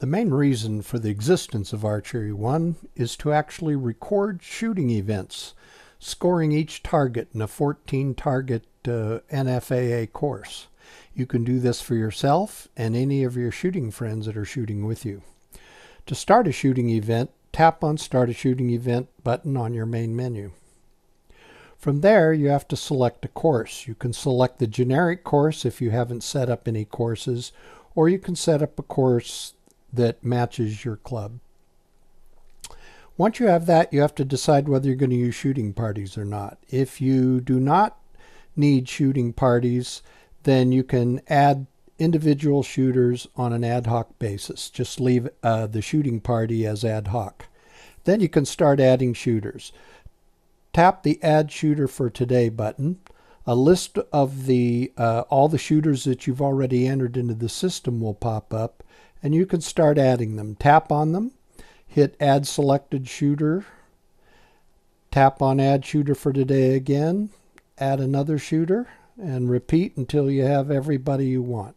The main reason for the existence of Archery1 is to actually record shooting events, scoring each target in a 14-target NFAA course. You can do this for yourself and any of your shooting friends that are shooting with you. To start a shooting event, tap on Start a Shooting Event button on your main menu. From there, you have to select a course. You can select the generic course if you haven't set up any courses, or you can set up a course that matches your club. Once you have that, you have to decide whether you're going to use shooting parties or not. If you do not need shooting parties, then you can add individual shooters on an ad hoc basis. Just leave the shooting party as ad hoc. Then you can start adding shooters. Tap the Add Shooter for Today button. A list of all the shooters that you've already entered into the system will pop up, and you can start adding them. Tap on them, hit Add Selected Shooter, tap on Add Shooter for Today again, add another shooter, and repeat until you have everybody you want.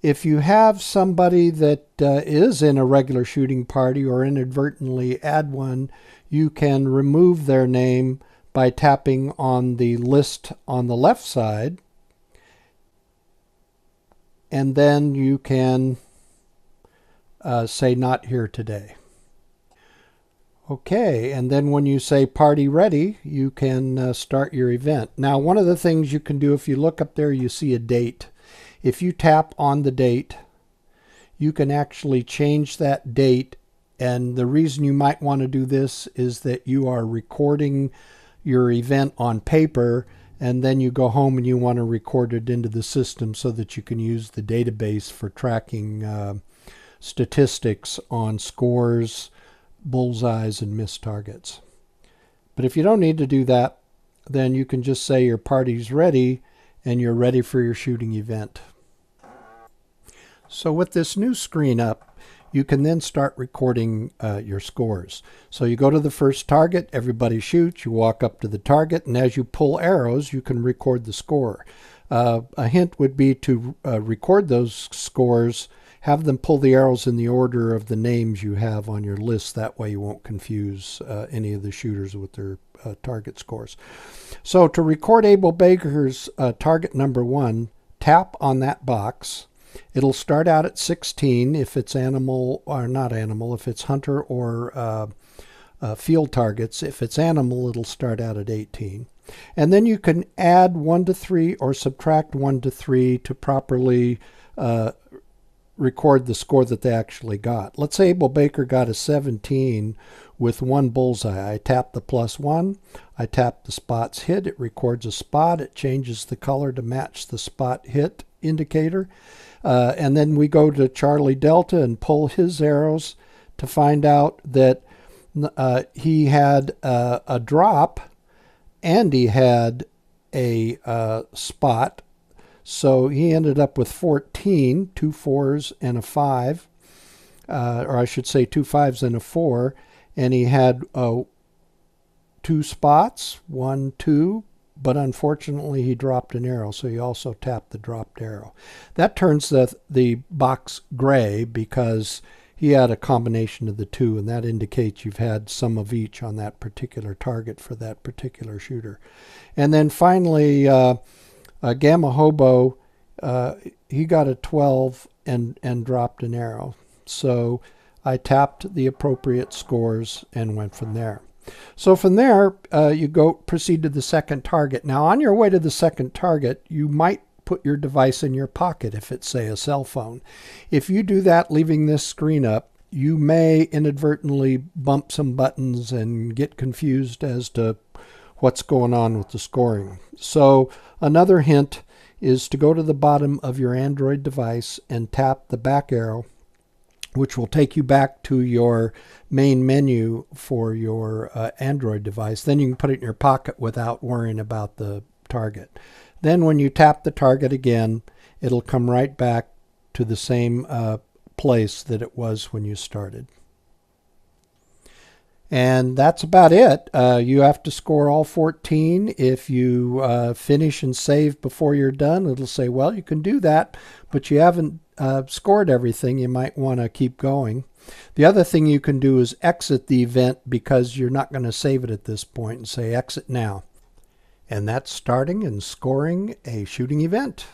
If you have somebody that is in a regular shooting party or inadvertently add one, you can remove their name by tapping on the list on the left side, and then you can say not here today. Okay, and then when you say party ready, you can start your event. Now, one of the things you can do, if you look up there, you see a date. If you tap on the date, you can actually change that date. And the reason you might want to do this is that you are recording your event on paper, and then you go home and you want to record it into the system so that you can use the database for tracking statistics on scores, bullseyes, and missed targets. But if you don't need to do that, then you can just say your party's ready and you're ready for your shooting event. So with this new screen up, you can then start recording your scores. So you go to the first target, everybody shoots, you walk up to the target, and as you pull arrows, you can record the score. A hint would be to record those scores, have them pull the arrows in the order of the names you have on your list. That way you won't confuse any of the shooters with their target scores. So to record Abel Baker's target number 1, tap on that box. It'll start out at 16 if it's animal, or not animal, if it's hunter or field targets. If it's animal, it'll start out at 18. And then you can add 1 to 3 or subtract 1 to 3 to properly record the score that they actually got. Let's say Abel Baker got a 17 with 1 bullseye. I tap the +1, I tap the spots hit, it records a spot, it changes the color to match the spot hit indicator. And then we go to Charlie Delta and pull his arrows to find out that he had a drop and he had a spot. So he ended up with 14, 2 4s and a 5, or I should say 2 5s and a 4, and he had 2 spots, 1, 2, but unfortunately he dropped an arrow, so he also tapped the dropped arrow. That turns the box gray because he had a combination of the 2, and that indicates you've had some of each on that particular target for that particular shooter. And then finally, Gamma Hobo, he got a 12 and dropped an arrow. So I tapped the appropriate scores and went from there. So from there, you proceed to the second target. Now on your way to the second target, you might put your device in your pocket if it's, say, a cell phone. If you do that, leaving this screen up, you may inadvertently bump some buttons and get confused as to what's going on with the scoring. So another hint is to go to the bottom of your Android device and tap the back arrow, which will take you back to your main menu for your Android device. Then you can put it in your pocket without worrying about the target. Then when you tap the target again, it'll come right back to the same place that it was when you started. And that's about it. You have to score all 14. If you finish and save before you're done, it'll say, well, you can do that, but you haven't scored everything. You might want to keep going. The other thing you can do is exit the event because you're not going to save it at this point, and say exit now. And that's starting and scoring a shooting event.